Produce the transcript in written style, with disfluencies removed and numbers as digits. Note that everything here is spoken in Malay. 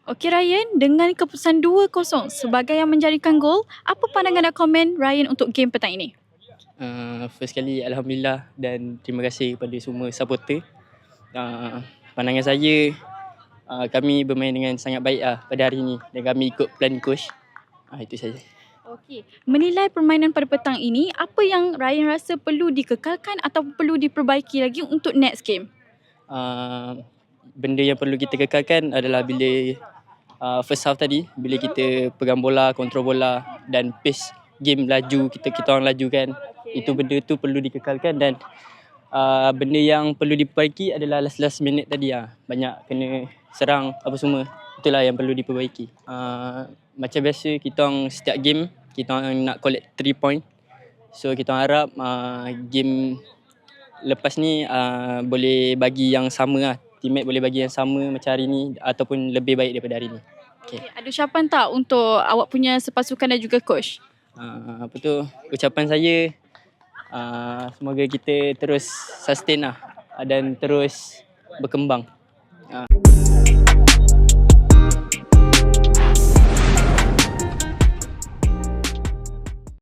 Okey Ryan, dengan keputusan 2-0 sebagai yang menjadikan gol, apa pandangan dan komen Ryan untuk game petang ini? First kali Alhamdulillah dan terima kasih kepada semua supporter. Pandangan saya, kami bermain dengan sangat baik pada hari ini dan kami ikut plan coach. Itu saja. Okey, menilai permainan pada petang ini, apa yang Ryan rasa perlu dikekalkan atau perlu diperbaiki lagi untuk next game? Benda yang perlu kita kekalkan adalah bila first half tadi, bila kita pegang bola, kontrol bola dan pace game laju, kita orang laju kan. Itu benda tu perlu dikekalkan dan benda yang perlu diperbaiki adalah last minute tadi banyak kena serang apa semua. Itulah yang perlu diperbaiki. Macam biasa kita orang setiap game kita orang nak collect 3 point. So kita orang harap game lepas ni boleh bagi yang sama teammate boleh bagi yang sama macam hari ni ataupun lebih baik daripada hari ni. Okay. Ada ucapan tak untuk awak punya sepasukan dan juga coach? Ucapan saya semoga kita terus sustain dan terus berkembang.